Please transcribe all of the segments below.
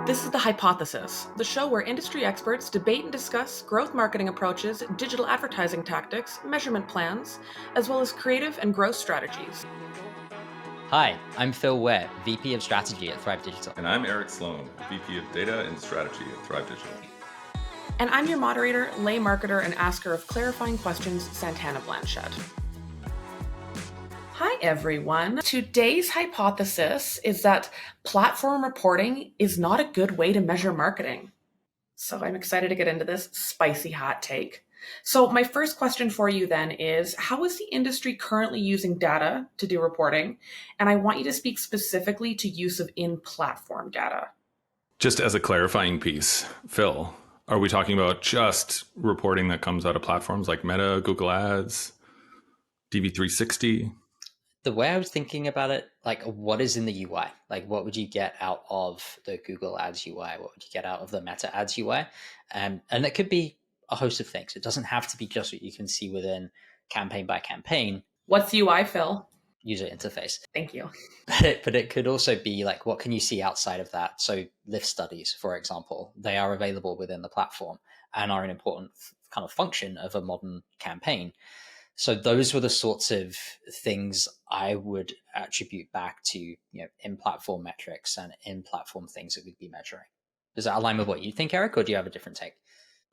This is The Hypothesis, the show where industry experts debate and discuss growth marketing approaches, digital advertising tactics, measurement plans, as well as creative and growth strategies. Hi, I'm Phil Ware, VP of Strategy at Thrive Digital. And I'm Eric Sloan, VP of Data and Strategy at Thrive Digital. And I'm your moderator, lay marketer, and asker of clarifying questions, Santana Blanchett. Hi, everyone. Today's hypothesis is that platform reporting is not a good way to measure marketing. So I'm excited to get into this spicy hot take. So my first question for you then is, how is the industry currently using data to do reporting? And I want you to speak specifically to use of in-platform data. Just as a clarifying piece, Phil, are we talking about just reporting that comes out of platforms like Meta, Google Ads, DV360? The way I was thinking about it, like what is in the UI? Like what would you get out of the Google Ads UI? What would you get out of the Meta Ads UI? And it could be a host of things. It doesn't have to be just what you can see within campaign by campaign. What's UI, Phil? User interface. Thank you. But it could also be like, what can you see outside of that? So lift studies, for example, they are available within the platform and are an important kind of function of a modern campaign. So those were the sorts of things I would attribute back to, in-platform metrics and in-platform things that we'd be measuring. Does that align with what you think, Eric, or do you have a different take?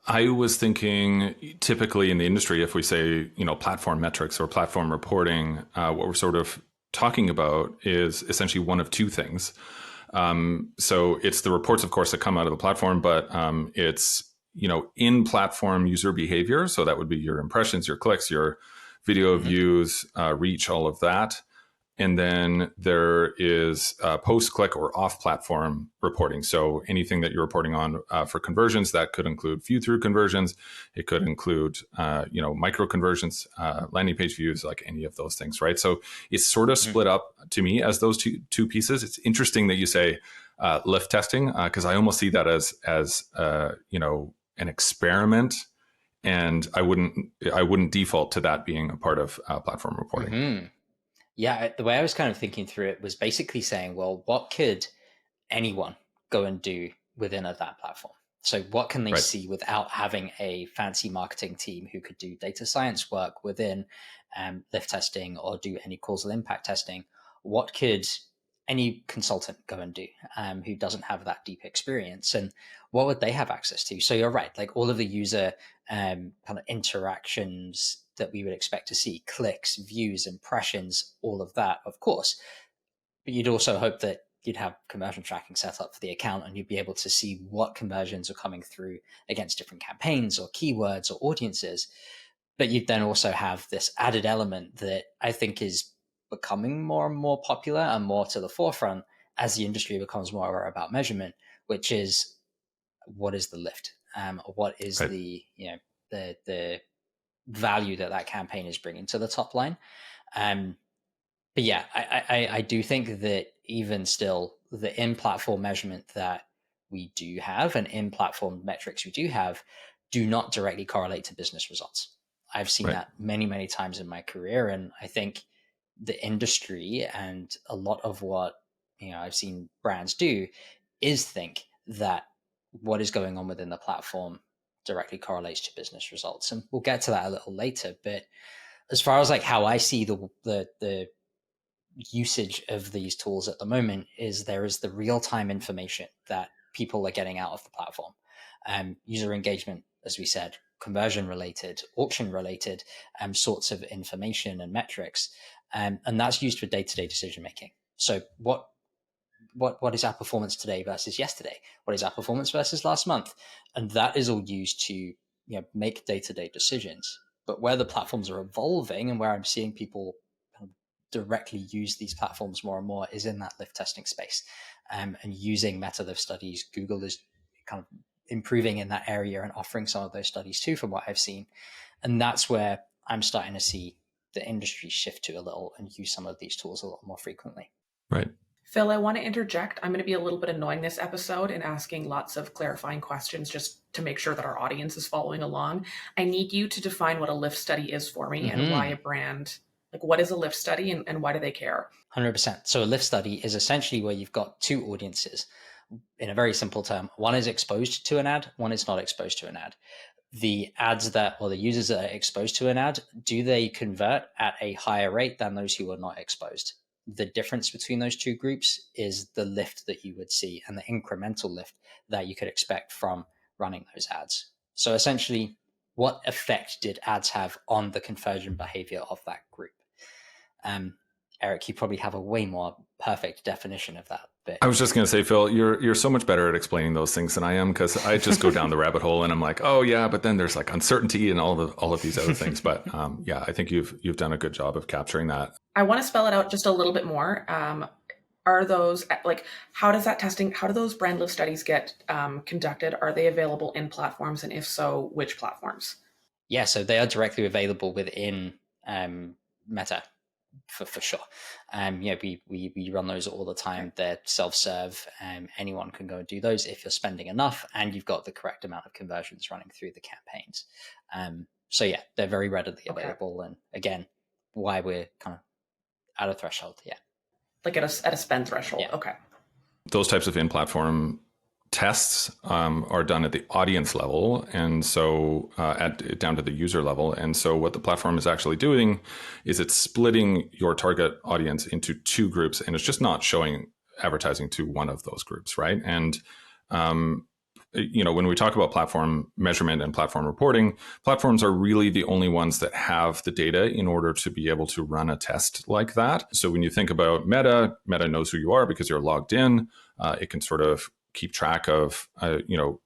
I was thinking typically in the industry, if we say, platform metrics or platform reporting, what we're sort of talking about is essentially one of two things. So it's the reports, of course, that come out of the platform, but it's, in-platform user behavior. So that would be your impressions, your clicks, your video views, reach, all of that. And then there is post-click or off-platform reporting. So anything that you're reporting on for conversions, that could include view-through conversions. It could include, micro conversions, landing page views, like any of those things, right? So it's sort of split up to me as those two pieces. It's interesting that you say lift testing, because I almost see that as an experiment. And I wouldn't default to that being a part of platform reporting. Mm-hmm. Yeah, the way I was kind of thinking through it was basically saying, well, what could anyone go and do within that platform? So what can they see without having a fancy marketing team who could do data science work within lift testing or do any causal impact testing? What could any consultant go and do who doesn't have that deep experience? And what would they have access to? So you're right, like all of the user kind of interactions that we would expect to see, clicks, views, impressions, all of that, of course. But you'd also hope that you'd have conversion tracking set up for the account and you'd be able to see what conversions are coming through against different campaigns or keywords or audiences. But you'd then also have this added element that I think is becoming more and more popular and more to the forefront as the industry becomes more aware about measurement, which is what is the lift? What is the value that campaign is bringing to the top line? But yeah, I do think that even still, the in-platform measurement that we do have and in-platform metrics we do have do not directly correlate to business results. I've seen that many, many times in my career. And I think the industry and a lot of what I've seen brands do is think that what is going on within the platform directly correlates to business results. And we'll get to that a little later. But as far as like how I see the usage of these tools at the moment is there is the real-time information that people are getting out of the platform. User engagement, as we said, conversion related, auction related sorts of information and metrics. And that's used for day-to-day decision making. So what is our performance today versus yesterday? What is our performance versus last month? And that is all used to make day-to-day decisions. But where the platforms are evolving and where I'm seeing people directly use these platforms more and more is in that lift testing space, and using meta lift studies. Google is kind of improving in that area and offering some of those studies too, from what I've seen. And that's where I'm starting to see the industry shift to a little and use some of these tools a lot more frequently. Right. Phil, I want to interject. I'm going to be a little bit annoying this episode and asking lots of clarifying questions just to make sure that our audience is following along. I need you to define what a lift study is for me and why a brand, like what is a lift study and why do they care? 100%. So a lift study is essentially where you've got two audiences. in a very simple term, one is exposed to an ad, one is not exposed to an ad. The ads that, or the users that are exposed to an ad, do they convert at a higher rate than those who are not exposed? The difference between those two groups is the lift that you would see and the incremental lift that you could expect from running those ads. So essentially, what effect did ads have on the conversion behavior of that group? Eric, you probably have a way more perfect definition of that. But I was just going to say, Phil, you're so much better at explaining those things than I am, because I just go down the rabbit hole and I'm like, oh yeah, but then there's like uncertainty and all of these other things. But yeah, I think you've done a good job of capturing that. I want to spell it out just a little bit more. Are those like, how does that testing, how do those brand lift studies get conducted? Are they available in platforms? And if so, which platforms? Yeah, so they are directly available within Meta. For sure. Yeah, we run those all the time. They're self-serve. Anyone can go and do those if you're spending enough and you've got the correct amount of conversions running through the campaigns. So yeah, they're very readily available. And again, why we're kind of at a threshold. Yeah. Like at a spend threshold. Yeah. Okay. Those types of in-platform tests are done at the audience level, and so down to the user level. And so what the platform is actually doing is it's splitting your target audience into two groups, and it's just not showing advertising to one of those groups, right? And when we talk about platform measurement and platform reporting, platforms are really the only ones that have the data in order to be able to run a test like that. So when you think about Meta knows who you are because you're logged in. It can sort of keep track of,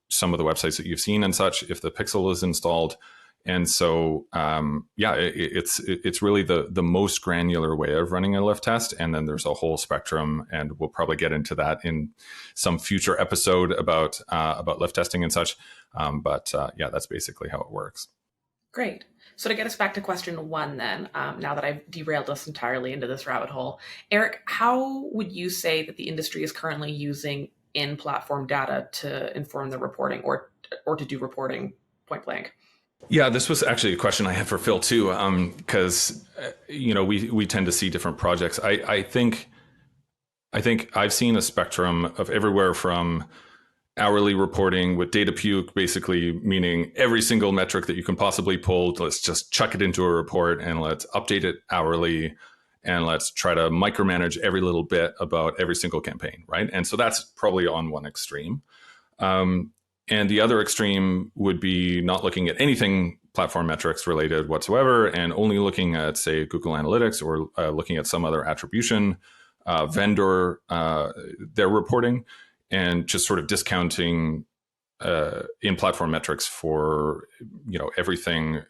some of the websites that you've seen and such, if the pixel is installed. And so, it's really the most granular way of running a lift test. And then there's a whole spectrum, and we'll probably get into that in some future episode about lift testing and such. But that's basically how it works. Great. So to get us back to question one then, now that I've derailed us entirely into this rabbit hole, Eric, how would you say that the industry is currently using in-platform data to inform the reporting or to do reporting point blank? Yeah, this was actually a question I had for Phil too, because we tend to see different projects. I think I've seen a spectrum of everywhere from hourly reporting with data puke, basically meaning every single metric that you can possibly pull, let's just chuck it into a report and let's update it hourly, and let's try to micromanage every little bit about every single campaign, right? And so that's probably on one extreme. And the other extreme would be not looking at anything platform metrics related whatsoever, and only looking at, say, Google Analytics, or looking at some other attribution vendor, their reporting, and just sort of discounting in-platform metrics for everything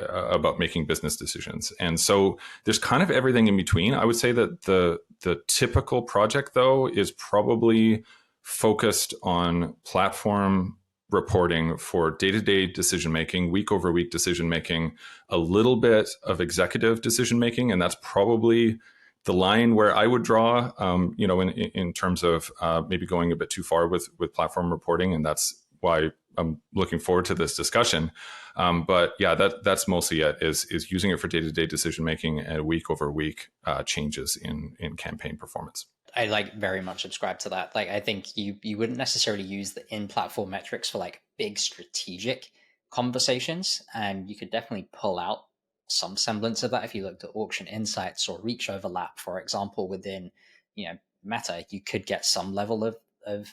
about making business decisions. And so there's kind of everything in between. I would say that the typical project, though, is probably focused on platform reporting for day-to-day decision-making, week-over-week decision-making, a little bit of executive decision-making, and that's probably the line where I would draw, in terms of maybe going a bit too far with platform reporting, and that's why I'm looking forward to this discussion. But yeah, that's mostly it, is using it for day-to-day decision-making and week-over-week changes in campaign performance. I very much subscribe to that. I think you wouldn't necessarily use the in-platform metrics for big strategic conversations, and you could definitely pull out some semblance of that if you looked at auction insights or reach overlap, for example, within Meta. You could get some level of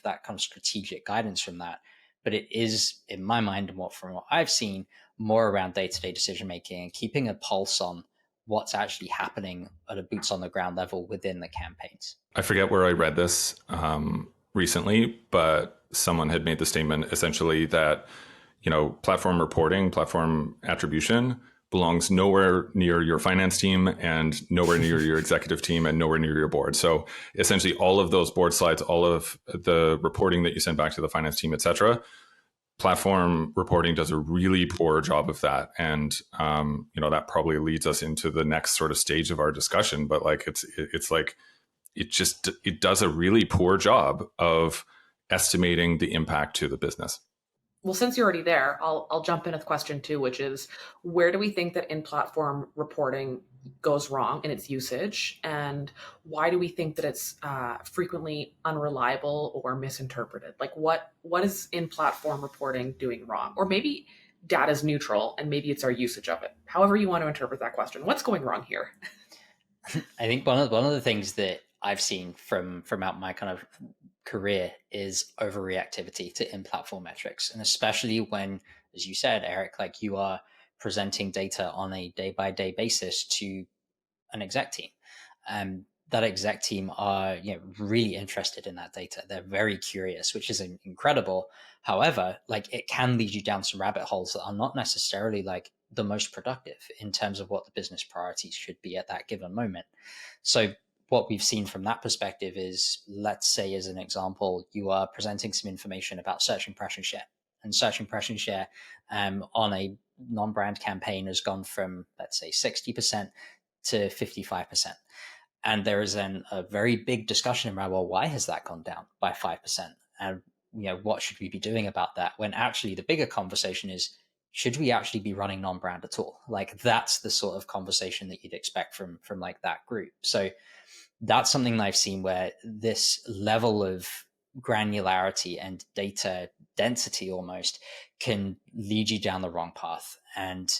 that kind of strategic guidance from that, but it is, in my mind, and from what I've seen, more around day-to-day decision making and keeping a pulse on what's actually happening at a boots on the ground level within the campaigns. I forget where I read this recently, but someone had made the statement essentially that platform reporting, platform attribution belongs nowhere near your finance team, and nowhere near your executive team, and nowhere near your board. So essentially all of those board slides, all of the reporting that you send back to the finance team, et cetera, platform reporting does a really poor job of that. And, that probably leads us into the next sort of stage of our discussion. But it does a really poor job of estimating the impact to the business. Well, since you're already there, I'll jump in with question two, which is, where do we think that in-platform reporting goes wrong in its usage, and why do we think that it's frequently unreliable or misinterpreted? Like what is in platform reporting doing wrong? Or maybe data is neutral and maybe it's our usage of it. However you want to interpret that question, what's going wrong here? I think one of the things that I've seen from out my kind of career is overreactivity to in-platform metrics, and especially when, as you said, Eric, like you are presenting data on a day-by-day basis to an exec team. That exec team are really interested in that data. They're very curious, which is incredible. However, like it can lead you down some rabbit holes that are not necessarily like the most productive in terms of what the business priorities should be at that given moment. So what we've seen from that perspective is, let's say as an example, you are presenting some information about search impression share, and search impression share on a non-brand campaign has gone from, let's say, 60% to 55%. And there is then a very big discussion around, well, why has that gone down by 5%? And what should we be doing about that? When actually the bigger conversation is, should we actually be running non-brand at all? Like that's the sort of conversation that you'd expect from like that group. So that's something that I've seen where this level of granularity and data density almost can lead you down the wrong path. And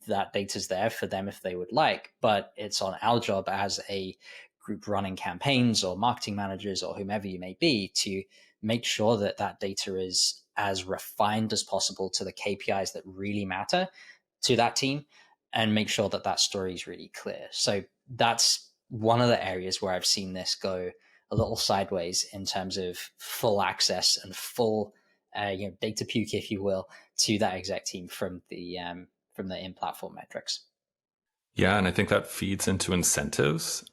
that data's there for them if they would like, but it's on our job as a group running campaigns or marketing managers or whomever you may be to make sure that that data is as refined as possible to the KPIs that really matter to that team, and make sure that that story is really clear. So that's one of the areas where I've seen this go a little sideways in terms of full access and full data puke, if you will, to that exec team from the in-platform metrics. Yeah, and I think that feeds into incentives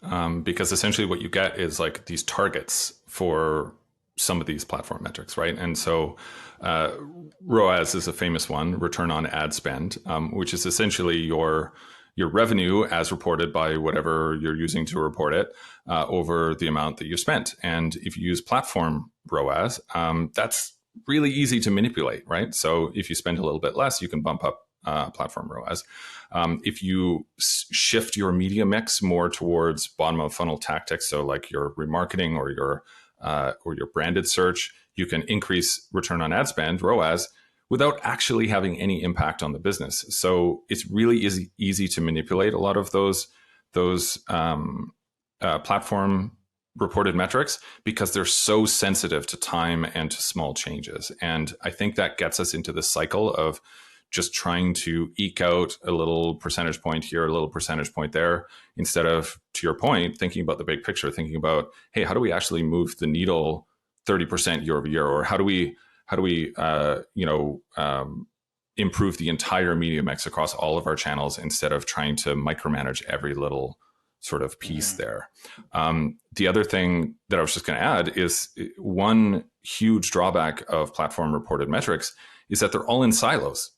because essentially what you get is like these targets for some of these platform metrics, right? And so ROAS is a famous one, return on ad spend, which is essentially your revenue as reported by whatever you're using to report it over the amount that you spent. And if you use platform ROAS, that's really easy to manipulate, right? So if you spend a little bit less, you can bump up platform ROAS. If you shift your media mix more towards bottom of funnel tactics, so like your remarketing or your branded search, you can increase return on ad spend ROAS without actually having any impact on the business. So it's really easy to manipulate a lot of those platform reported metrics because they're so sensitive to time and to small changes. And I think that gets us into this cycle of just trying to eke out a little percentage point here, a little percentage point there, instead of, to your point, thinking about the big picture, thinking about, hey, how do we actually move the needle 30% year over year? Or how do we improve the entire media mix across all of our channels instead of trying to micromanage every little sort of piece there. The other thing that I was just going to add is one huge drawback of platform reported metrics is that they're all in silos.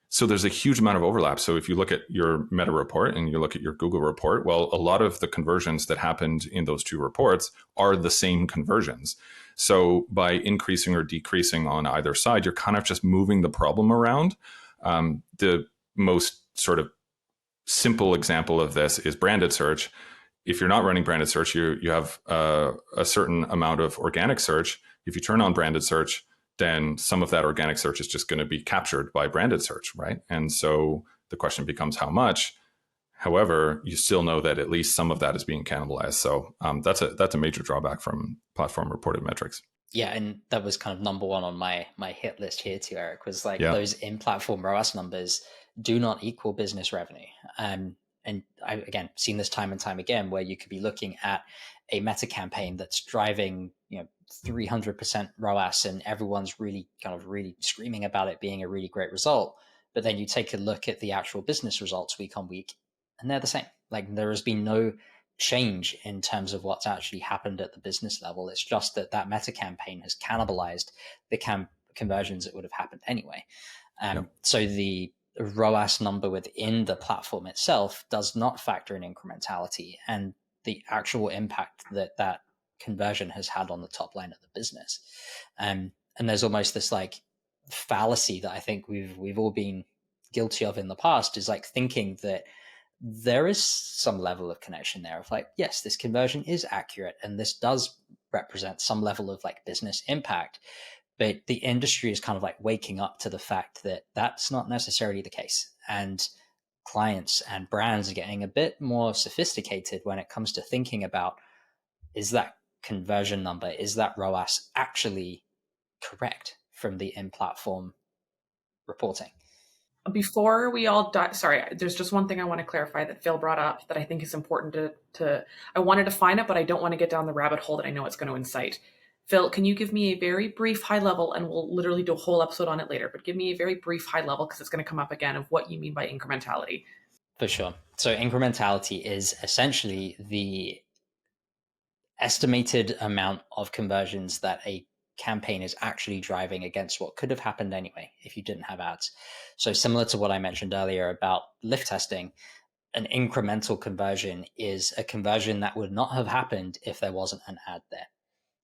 So there's a huge amount of overlap. So if you look at your Meta report and you look at your Google report, well, a lot of the conversions that happened in those two reports are the same conversions. So by increasing or decreasing on either side, you're kind of just moving the problem around. The most sort of simple example of this is branded search. If you're not running branded search, you have a certain amount of organic search. If you turn on branded search, then some of that organic search is just going to be captured by branded search, right? And so the question becomes how much. However, you still know that at least some of that is being cannibalized. So that's a major drawback from platform reported metrics. Yeah, and that was kind of number one on my hit list here too, Eric, was like those in-platform ROAS numbers do not equal business revenue. And I've, again, seen this time and time again where you could be looking at a Meta campaign that's driving 300% ROAS and everyone's really screaming about it being a really great result. But then you take a look at the actual business results week on week and they're the same. Like there has been no change in terms of what's actually happened at the business level. It's just that Meta campaign has cannibalized the conversions that would have happened anyway. So the ROAS number within the platform itself does not factor in incrementality and the actual impact that conversion has had on the top line of the business. And there's almost this like fallacy that I think we've all been guilty of in the past, is like thinking that there is some level of connection there of like, yes, this conversion is accurate and this does represent some level of like business impact. But the industry is kind of like waking up to the fact that that's not necessarily the case. And clients and brands are getting a bit more sophisticated when it comes to thinking about, is that conversion number, is that ROAS actually correct from the in-platform reporting? Before we all die, sorry, there's just one thing I want to clarify that Phil brought up that I think is important to I want to define it, but I don't want to get down the rabbit hole that I know it's going to incite. Phil, can you give me a very brief high level, and we'll literally do a whole episode on it later, but give me a very brief high level because it's going to come up again of what you mean by incrementality. For sure. So incrementality is essentially the estimated amount of conversions that a campaign is actually driving against what could have happened anyway if you didn't have ads. So similar to what I mentioned earlier about lift testing, an incremental conversion is a conversion that would not have happened if there wasn't an ad there.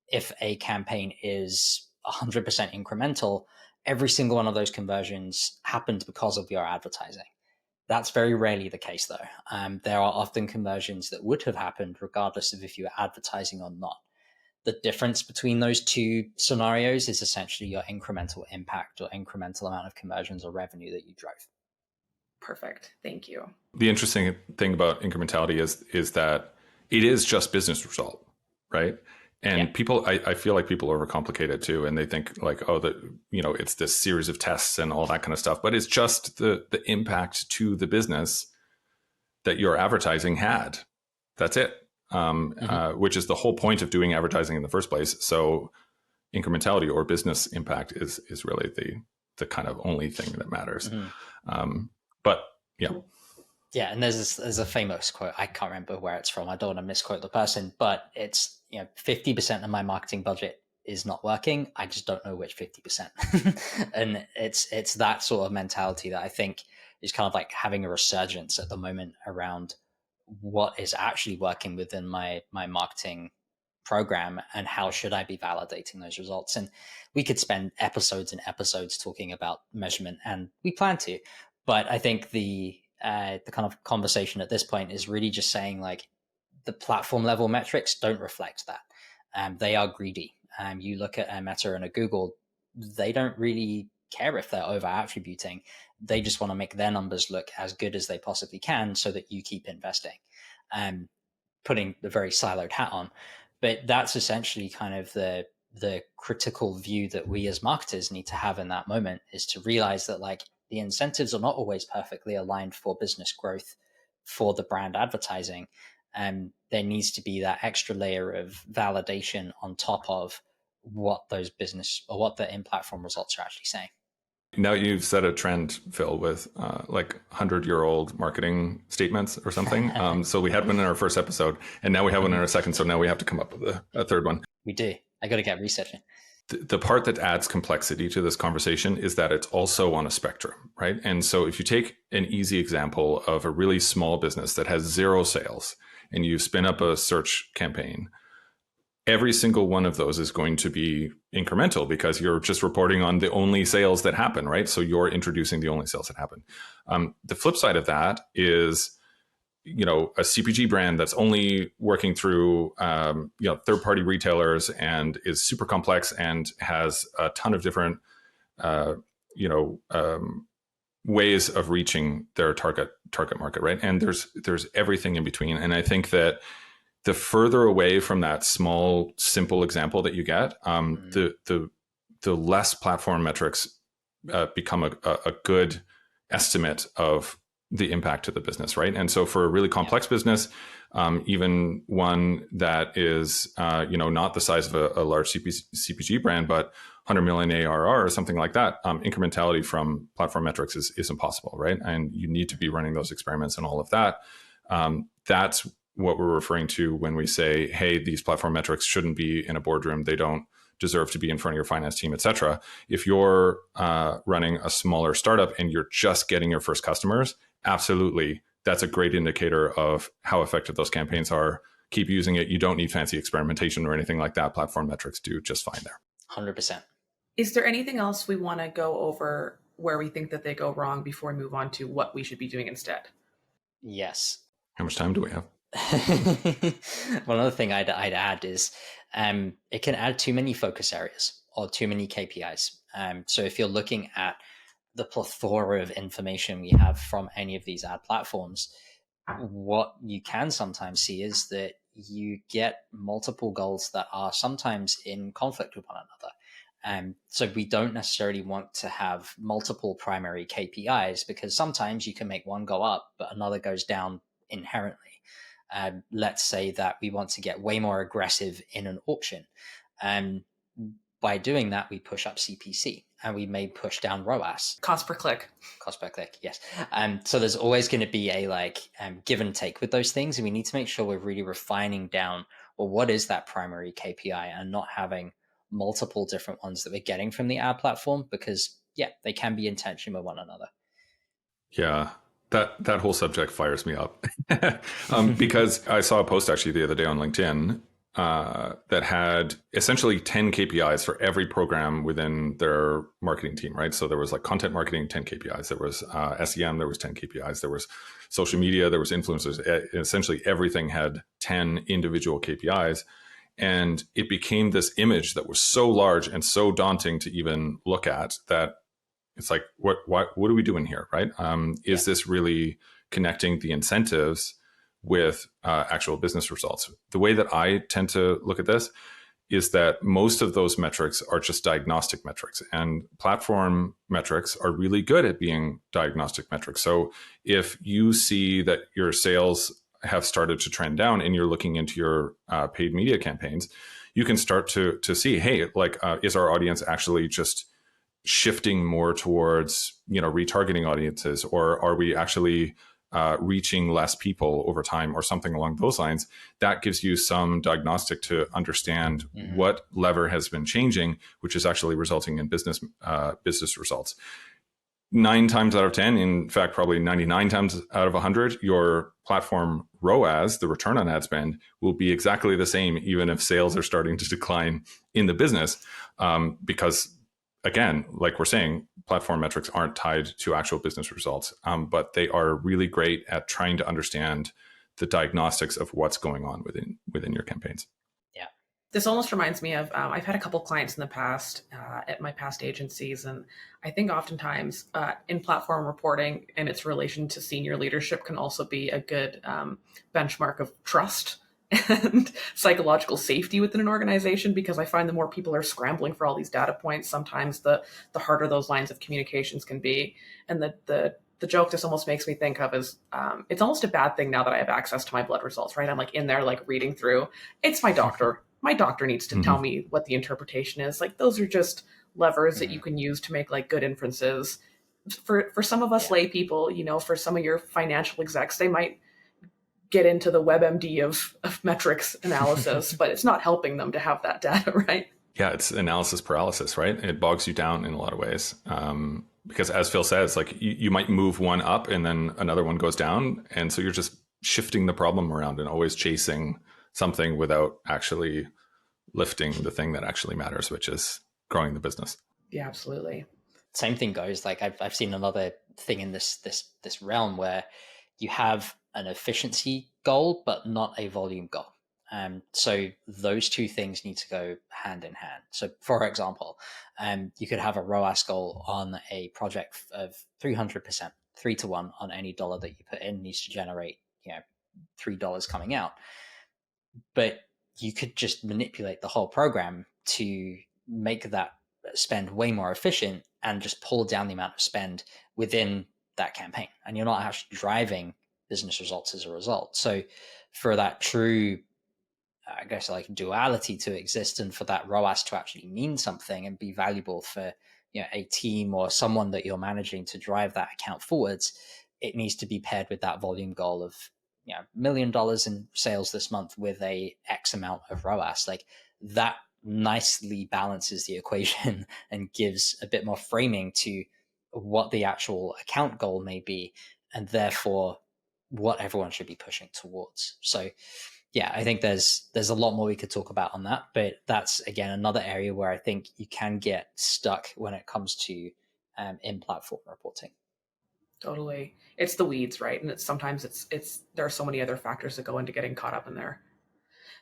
If a campaign is 100% incremental, every single one of those conversions happened because of your advertising. That's very rarely the case, though. There are often conversions that would have happened regardless of if you were advertising or not. The difference between those two scenarios is essentially your incremental impact or incremental amount of conversions or revenue that you drove. Perfect. Thank you. The interesting thing about incrementality is that it is just business result, right? And people, I feel like people overcomplicate it too, and they think like, oh, it's this series of tests and all that kind of stuff. But it's just the impact to the business that your advertising had. That's it. Which is the whole point of doing advertising in the first place. So incrementality or business impact is really the kind of only thing that matters. But yeah. Yeah, and there's a famous quote. I can't remember where it's from. I don't want to misquote the person, but it's 50% of my marketing budget is not working. I just don't know which 50%. And it's that sort of mentality that I think is kind of like having a resurgence at the moment around what is actually working within my marketing program and how should I be validating those results. And we could spend episodes and episodes talking about measurement, and we plan to. But I think the kind of conversation at this point is really just saying like the platform level metrics don't reflect that. They are greedy. You look at a Meta and a Google, they don't really care if they're over attributing. They just want to make their numbers look as good as they possibly can so that you keep investing. Putting the very siloed hat on. But that's essentially kind of the critical view that we as marketers need to have in that moment, is to realize that like the incentives are not always perfectly aligned for business growth for the brand advertising. And there needs to be that extra layer of validation on top of what those business or what the in-platform results are actually saying. Now you've set a trend, Phil, with like 100-year-old marketing statements or something. So we had one in our first episode, and now we have one in our second. So now we have to come up with a third one. We do. I got to get researching. The part that adds complexity to this conversation is that it's also on a spectrum, right? And so if you take an easy example of a really small business that has 0 sales and you spin up a search campaign, every single one of those is going to be incremental because you're just reporting on the only sales that happen, right? So you're introducing the only sales that happen. The flip side of that is, a CPG brand that's only working through, third-party retailers and is super complex and has a ton of different, ways of reaching their target market, right? And there's everything in between. And I think that the further away from that small, simple example that you get, the less platform metrics become a good estimate of the impact to the business, right? And so for a really complex business, even one that is, not the size of a large CPG brand, but 100 million ARR or something like that, incrementality from platform metrics is impossible, right? And you need to be running those experiments and all of that. That's what we're referring to when we say, hey, these platform metrics shouldn't be in a boardroom. They don't deserve to be in front of your finance team, et cetera. If you're running a smaller startup and you're just getting your first customers, absolutely, that's a great indicator of how effective those campaigns are. Keep using it. You don't need fancy experimentation or anything like that. Platform metrics do just fine there. 100%. Is there anything else we want to go over where we think that they go wrong before we move on to what we should be doing instead? Yes. How much time do we have? One other thing I'd add is it can add too many focus areas or too many KPIs. So if you're looking at the plethora of information we have from any of these ad platforms, what you can sometimes see is that you get multiple goals that are sometimes in conflict with one another. So we don't necessarily want to have multiple primary KPIs because sometimes you can make one go up, but another goes down inherently. Let's say that we want to get way more aggressive in an auction. By doing that, we push up CPC and we may push down ROAS. Cost per click. Cost per click, yes. So there's always going to be a give and take with those things. And we need to make sure we're really refining down, well, what is that primary KPI and not having multiple different ones that we're getting from the ad platform because, yeah, they can be in tension with one another. Yeah, that whole subject fires me up because I saw a post actually the other day on LinkedIn that had essentially 10 KPIs for every program within their marketing team, right? So there was like content marketing, 10 KPIs. There was SEM, there was 10 KPIs. There was social media, there was influencers. Essentially everything had 10 individual KPIs. And it became this image that was so large and so daunting to even look at that it's like, what are we doing here, right? Is this really connecting the incentives with actual business results? The way that I tend to look at this is that most of those metrics are just diagnostic metrics, and platform metrics are really good at being diagnostic metrics. So if you see that your sales have started to trend down and you're looking into your paid media campaigns, you can start to see, hey, is our audience actually just shifting more towards retargeting audiences, or are we actually reaching less people over time, or something along those lines? That gives you some diagnostic to understand what lever has been changing, which is actually resulting in business results. 9 times out of 10, in fact, probably 99 times out of 100, your platform ROAS, the return on ad spend, will be exactly the same, even if sales are starting to decline in the business, because again, like we're saying, platform metrics aren't tied to actual business results, but they are really great at trying to understand the diagnostics of what's going on within your campaigns. Yeah. This almost reminds me of, I've had a couple clients in the past at my past agencies, and I think oftentimes in platform reporting and its relation to senior leadership can also be a good benchmark of trust and psychological safety within an organization, because I find the more people are scrambling for all these data points, sometimes the harder those lines of communications can be. And the joke this almost makes me think of is it's almost a bad thing now that I have access to my blood results, right? I'm like in there, like reading through. It's my doctor. My doctor needs to tell me what the interpretation is. Like those are just levers that you can use to make like good inferences. For some of us lay people, for some of your financial execs, they might get into the WebMD of metrics analysis, but it's not helping them to have that data, right? Yeah, it's analysis paralysis, right? It bogs you down in a lot of ways. Because as Phil says, like you might move one up and then another one goes down. And so you're just shifting the problem around and always chasing something without actually lifting the thing that actually matters, which is growing the business. Yeah, absolutely. Same thing goes. Like I've seen another thing in this realm where you have an efficiency goal, but not a volume goal. So those two things need to go hand in hand. So for example, you could have a ROAS goal on a project of 300%, 3-to-1 on any dollar that you put in needs to generate, $3 coming out. But you could just manipulate the whole program to make that spend way more efficient and just pull down the amount of spend within that campaign. And you're not actually driving business results as a result. So for that true, I guess, like duality to exist, and for that ROAS to actually mean something and be valuable for a team or someone that you're managing to drive that account forwards, it needs to be paired with that volume goal of $1 million in sales this month with a X amount of ROAS. Like that nicely balances the equation and gives a bit more framing to what the actual account goal may be, and therefore what everyone should be pushing towards. So yeah, I think there's a lot more we could talk about on that, but that's again another area where I think you can get stuck when it comes to in-platform reporting. Totally. It's the weeds, right? And sometimes there are so many other factors that go into getting caught up in there.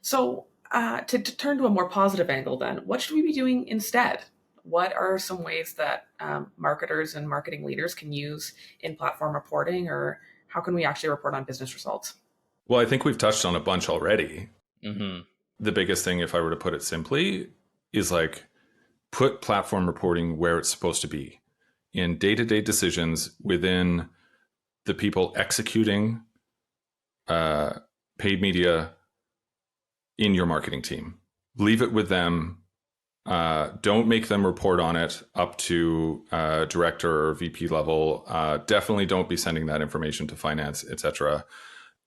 So, to turn to a more positive angle, then, what should we be doing instead? What are some ways that marketers and marketing leaders can use in platform reporting, or how can we actually report on business results? Well, I think we've touched on a bunch already. Mm-hmm. The biggest thing, if I were to put it simply, is like put platform reporting where it's supposed to be in day-to-day decisions within the people executing uh, paid media in your marketing team. Leave it with them. Don't make them report on it up to director or VP level. Definitely don't be sending that information to finance, etc.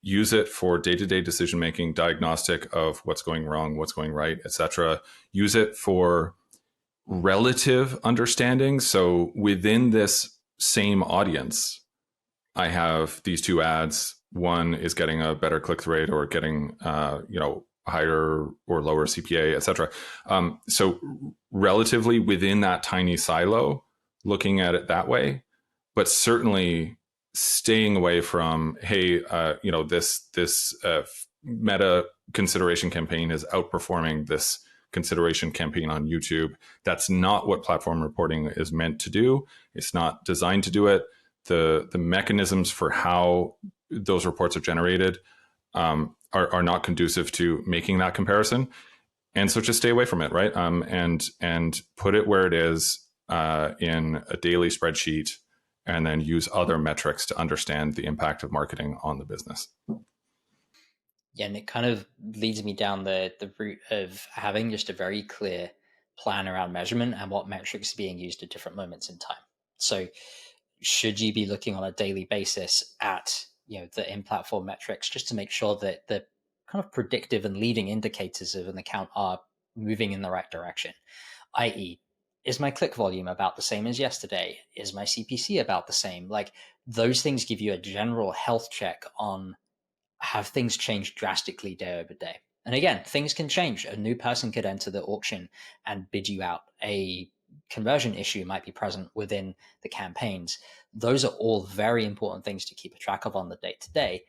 Use it for day-to-day decision making, diagnostic of what's going wrong, what's going right, etc. Use it for relative understanding. So within this same audience, I have these two ads. One is getting a better click-through rate or getting, higher or lower CPA, et cetera. So relatively within that tiny silo, looking at it that way, but certainly staying away from, hey, this meta consideration campaign is outperforming this consideration campaign on YouTube. That's not what platform reporting is meant to do. It's not designed to do it. The mechanisms for how those reports are generated are not conducive to making that comparison. And so just stay away from it, right? And put it where it is in a daily spreadsheet, and then use other metrics to understand the impact of marketing on the business. Yeah, and it kind of leads me down the route of having just a very clear plan around measurement and what metrics are being used at different moments in time. So should you be looking on a daily basis at the in-platform metrics just to make sure that the kind of predictive and leading indicators of an account are moving in the right direction, i.e., is my click volume about the same as yesterday? Is my CPC about the same? Like, those things give you a general health check on, have things changed drastically day over day? And again, things can change. A new person could enter the auction and bid you out. A conversion issue might be present within the campaigns. Those are all very important things to keep a track of on the day to day.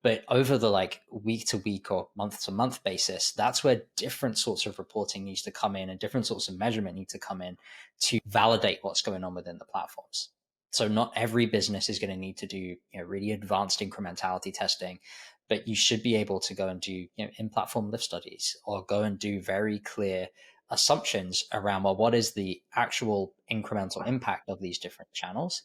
But over the week to week or month to month basis, that's where different sorts of reporting needs to come in and different sorts of measurement need to come in to validate what's going on within the platforms. So not every business is going to need to do really advanced incrementality testing, but you should be able to go and do in-platform lift studies or go and do very clear assumptions around, well, what is the actual incremental impact of these different channels?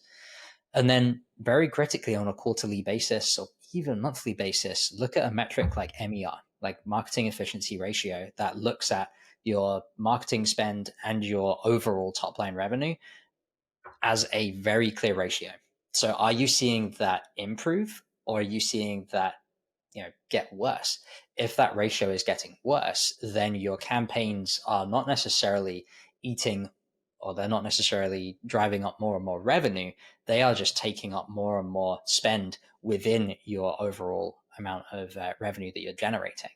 And then very critically on a quarterly basis or even monthly basis, look at a metric like MER, like marketing efficiency ratio, that looks at your marketing spend and your overall top line revenue as a very clear ratio. So are you seeing that improve, or are you seeing that get worse? If that ratio is getting worse, then your campaigns are not necessarily eating, or they're not necessarily driving up more and more revenue. They are just taking up more and more spend within your overall amount of revenue that you're generating.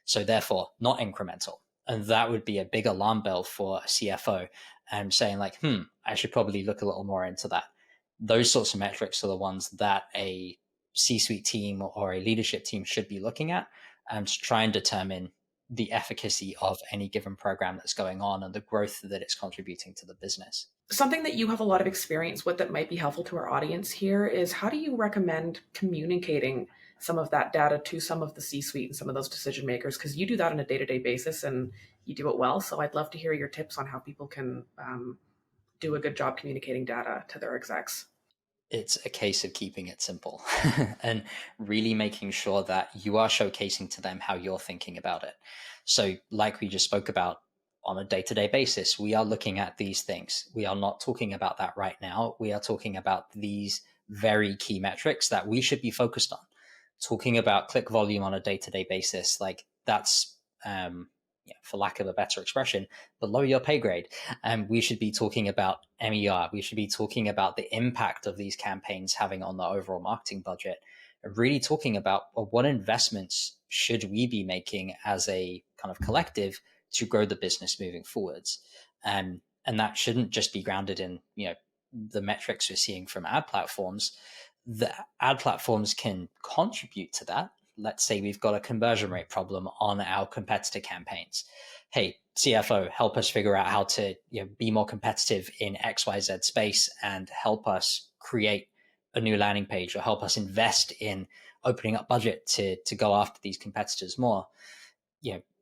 So therefore, not incremental. And that would be a big alarm bell for a CFO, and saying like, I should probably look a little more into that. Those sorts of metrics are the ones that a C-suite team or a leadership team should be looking at, to try and determine the efficacy of any given program that's going on and the growth that it's contributing to the business. Something that you have a lot of experience with that might be helpful to our audience here is, how do you recommend communicating some of that data to some of the C-suite and some of those decision makers? Because you do that on a day-to-day basis and you do it well. So I'd love to hear your tips on how people can do a good job communicating data to their execs. It's a case of keeping it simple and really making sure that you are showcasing to them how you're thinking about it. So like we just spoke about, on a day-to-day basis, we are looking at these things. We are not talking about that right now. We are talking about these very key metrics that we should be focused on. Talking about click volume on a day-to-day basis, like that's, for lack of a better expression, below your pay grade. And we should be talking about MER. We should be talking about the impact of these campaigns having on the overall marketing budget. Really talking about, well, what investments should we be making as a kind of collective to grow the business moving forwards. And that shouldn't just be grounded in, the metrics we're seeing from ad platforms, the ad platforms can contribute to that. Let's say we've got a conversion rate problem on our competitor campaigns. Hey, CFO, help us figure out how to be more competitive in XYZ space and help us create a new landing page, or help us invest in opening up budget to go after these competitors more.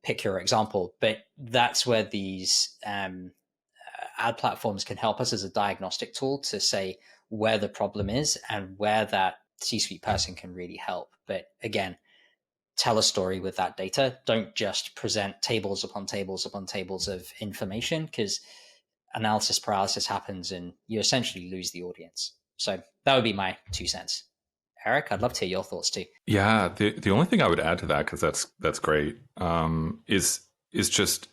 Pick your example, but that's where these ad platforms can help us as a diagnostic tool to say where the problem is and where that C-suite person can really help. But again, tell a story with that data. Don't just present tables upon tables upon tables of information, because analysis paralysis happens and you essentially lose the audience. So that would be my 2 cents. Eric, I'd love to hear your thoughts too. Yeah, the only thing I would add to that, because that's great, is just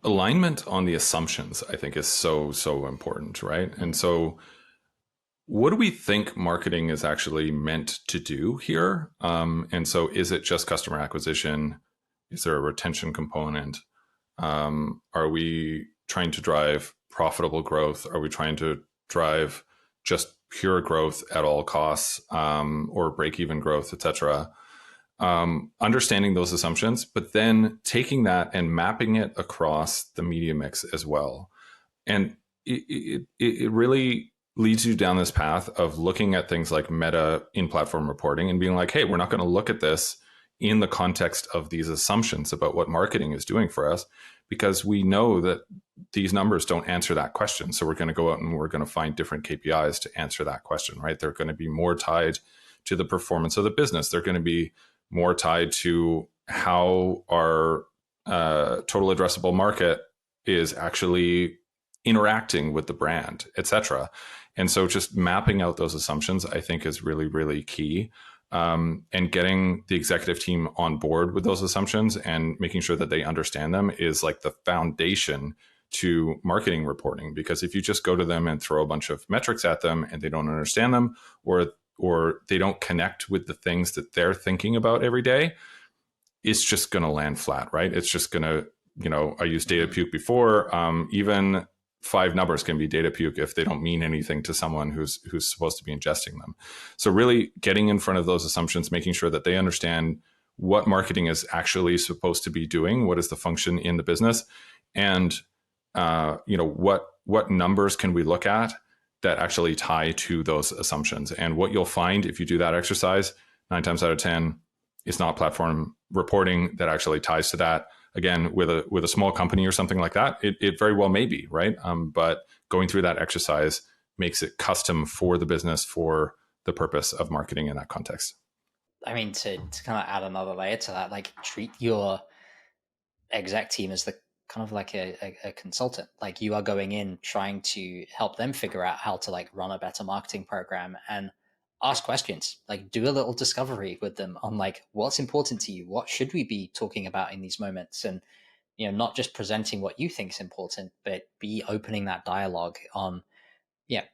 alignment on the assumptions. I think is so important, right? And so, what do we think marketing is actually meant to do here? And so, is it just customer acquisition? Is there a retention component? Are we trying to drive profitable growth? Are we trying to drive just pure growth at all costs, or break-even growth, etc.? Understanding those assumptions, but then taking that and mapping it across the media mix as well. And it really leads you down this path of looking at things like meta in-platform reporting and being like, hey, we're not going to look at this in the context of these assumptions about what marketing is doing for us, because we know that these numbers don't answer that question. So we're going to go out and we're going to find different KPIs to answer that question, right? They're going to be more tied to the performance of the business. They're going to be more tied to how our total addressable market is actually interacting with the brand, etc. And so just mapping out those assumptions, I think, is really, really key. And getting the executive team on board with those assumptions and making sure that they understand them is like the foundation to marketing reporting. Because if you just go to them and throw a bunch of metrics at them and they don't understand them, or they don't connect with the things that they're thinking about every day, it's just going to land flat, right? It's just going to, I used data puke before. Even 5 numbers can be data puke if they don't mean anything to someone who's supposed to be ingesting them. So really getting in front of those assumptions, making sure that they understand what marketing is actually supposed to be doing, what is the function in the business, and what numbers can we look at that actually tie to those assumptions. And what you'll find if you do that exercise, 9 times out of 10, it's not platform reporting that actually ties to that. Again, with a small company or something like that, it very well may be, right? But going through that exercise makes it custom for the business, for the purpose of marketing in that context. I mean, to kind of add another layer to that, like treat your exec team as the kind of like a consultant. Like you are going in trying to help them figure out how to like run a better marketing program and ask questions, like do a little discovery with them on like what's important to you, what should we be talking about in these moments, and not just presenting what you think is important, but be opening that dialogue on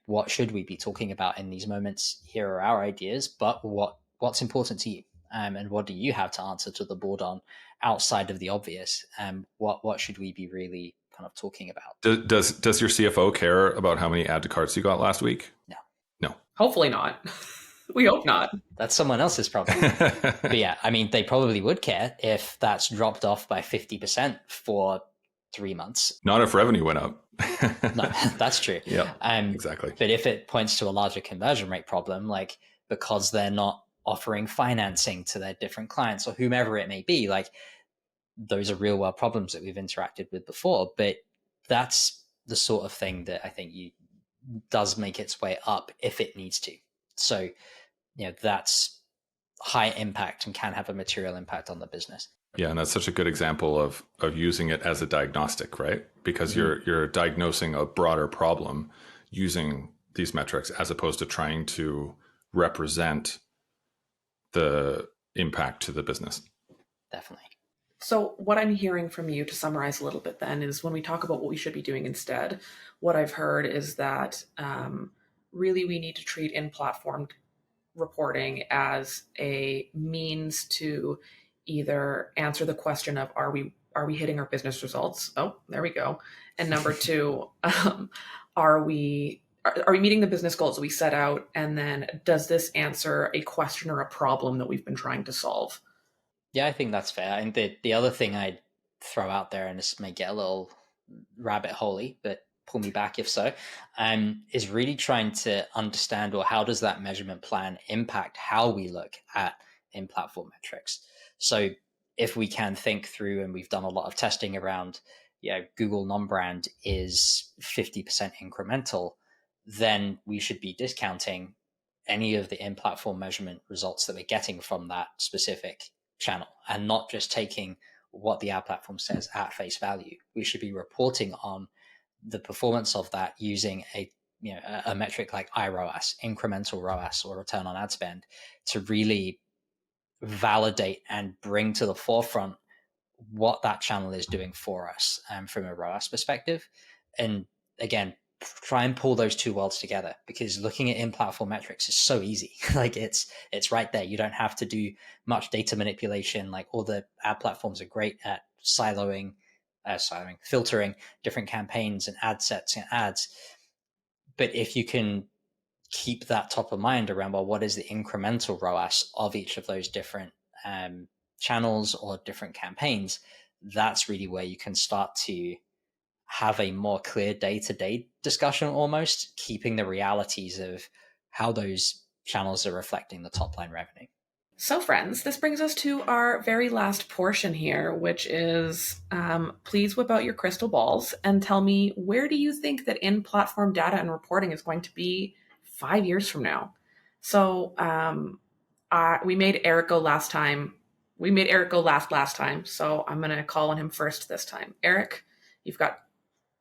what should we be talking about in these moments. Here are our ideas, but what's important to you, and what do you have to answer to the board on outside of the obvious, and what should we be really kind of talking about. Does your CFO care about how many add to carts you got last week? No. Hopefully not. We hope not. That's someone else's problem. But yeah, I mean, they probably would care if that's dropped off by 50% for 3 months. Not if revenue went up. No, that's true. Yeah, exactly. But if it points to a larger conversion rate problem, like because they're not offering financing to their different clients or whomever it may be, like those are real world problems that we've interacted with before. But that's the sort of thing that I think does make its way up if it needs to. So, that's high impact and can have a material impact on the business. Yeah, and that's such a good example of using it as a diagnostic, right? Because you're diagnosing a broader problem using these metrics as opposed to trying to represent the impact to the business. Definitely. So what I'm hearing from you, to summarize a little bit then, is when we talk about what we should be doing instead, what I've heard is that really we need to treat in-platform reporting as a means to either answer the question of are we hitting our business results? Oh, there we go. And number 2, are we are we meeting the business goals that we set out? And then does this answer a question or a problem that we've been trying to solve? Yeah, I think that's fair. And the other thing I'd throw out there, and this may get a little rabbit holey, but pull me back if so, is really trying to understand, or how does that measurement plan impact how we look at in-platform metrics? So if we can think through, and we've done a lot of testing around, Google non-brand is 50% incremental, then we should be discounting any of the in-platform measurement results that we're getting from that specific channel, and not just taking what the ad platform says at face value. We should be reporting on the performance of that using a metric like iROAS, incremental ROAS, or return on ad spend, to really validate and bring to the forefront what that channel is doing for us, from a ROAS perspective. And again, try and pull those two worlds together, because looking at in-platform metrics is so easy. Like it's right there. You don't have to do much data manipulation. Like, all the ad platforms are great at filtering different campaigns and ad sets and ads. But if you can keep that top of mind around, well, what is the incremental ROAS of each of those different channels or different campaigns, that's really where you can start to have a more clear day-to-day discussion, almost keeping the realities of how those channels are reflecting the top line revenue. So, friends, this brings us to our very last portion here, which is please whip out your crystal balls and tell me, where do you think that in-platform data and reporting is going to be 5 years from now? So we made Eric go last time. We made Eric go last time, so I'm going to call on him first this time. Eric, you've got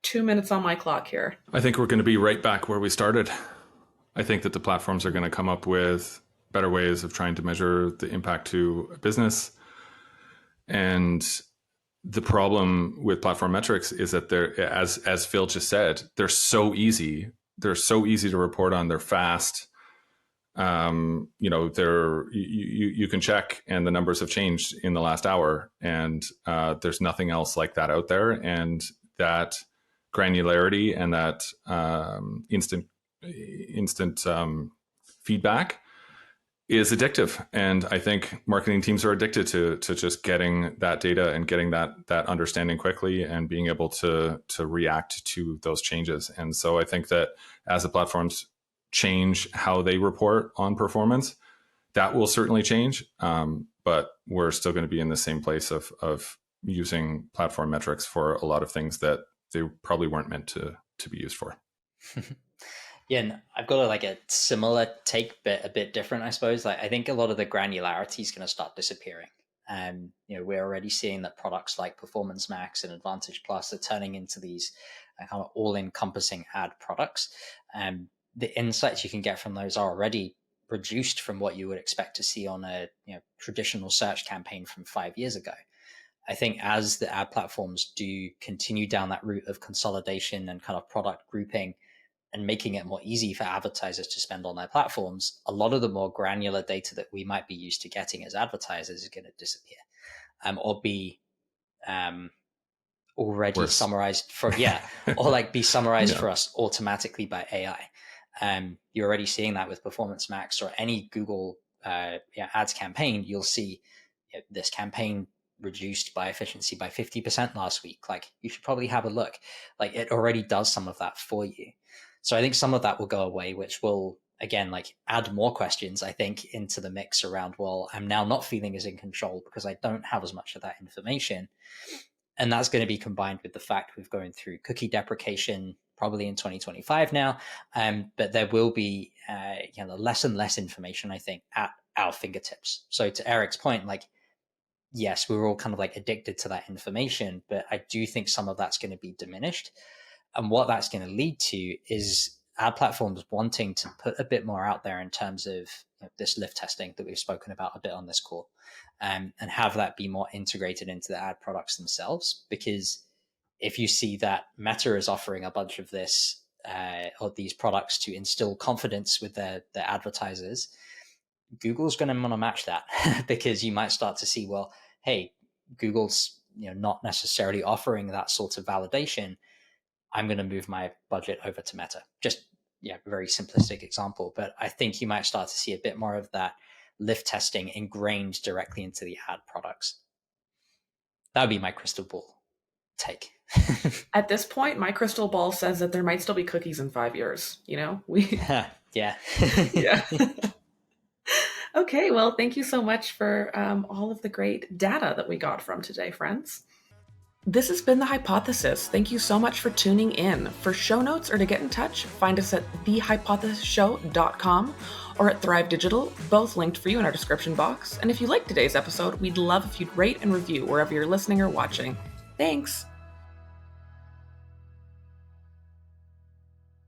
2 minutes on my clock here. I think we're going to be right back where we started. I think that the platforms are going to come up with better ways of trying to measure the impact to a business. And the problem with platform metrics is that they're, as Phil just said, they're so easy. They're so easy to report on. They're fast. You can check, and the numbers have changed in the last hour, and there's nothing else like that out there. And that granularity and that instant feedback is addictive. And I think marketing teams are addicted to just getting that data and getting that understanding quickly, and being able to react to those changes. And so I think that as the platforms change how they report on performance, that will certainly change. But we're still going to be in the same place of using platform metrics for a lot of things that they probably weren't meant to be used for. Yeah, and I've got a similar take, but a bit different, I suppose. Like, I think a lot of the granularity is going to start disappearing. We're already seeing that products like Performance Max and Advantage Plus are turning into these kind of all-encompassing ad products. The insights you can get from those are already reduced from what you would expect to see on a traditional search campaign from 5 years ago. I think as the ad platforms do continue down that route of consolidation and kind of product grouping, and making it more easy for advertisers to spend on their platforms, a lot of the more granular data that we might be used to getting as advertisers is going to disappear, or be already Worse. Summarized for or be summarized for us automatically by AI. You're already seeing that with Performance Max or any Google ads campaign. You'll see this campaign reduced by efficiency by 50% last week. Like, you should probably have a look. Like, it already does some of that for you. So I think some of that will go away, which will, again, add more questions, I think, into the mix around, well, I'm now not feeling as in control because I don't have as much of that information. And that's going to be combined with the fact we're going through cookie deprecation probably in 2025 now. But there will be less and less information, I think, at our fingertips. So to Eric's point, yes, we were all kind of addicted to that information, but I do think some of that's going to be diminished. And what that's going to lead to is ad platforms wanting to put a bit more out there in terms of this lift testing that we've spoken about a bit on this call, and have that be more integrated into the ad products themselves. Because if you see that Meta is offering a bunch of this or these products to instill confidence with their advertisers, Google's going to want to match that because you might start to see, well, hey, Google's not necessarily offering that sort of validation. I'm going to move my budget over to Meta. Just very simplistic example, but I think you might start to see a bit more of that lift testing ingrained directly into the ad products. That would be my crystal ball take. At this point, my crystal ball says that there might still be cookies in 5 years. Yeah. Yeah. Okay, well, thank you so much for all of the great data that we got from today, friends. This has been The Hypothesis. Thank you so much for tuning in. For show notes or to get in touch, find us at thehypothesisshow.com or at Thrive Digital, both linked for you in our description box. And if you liked today's episode, we'd love if you'd rate and review wherever you're listening or watching. Thanks!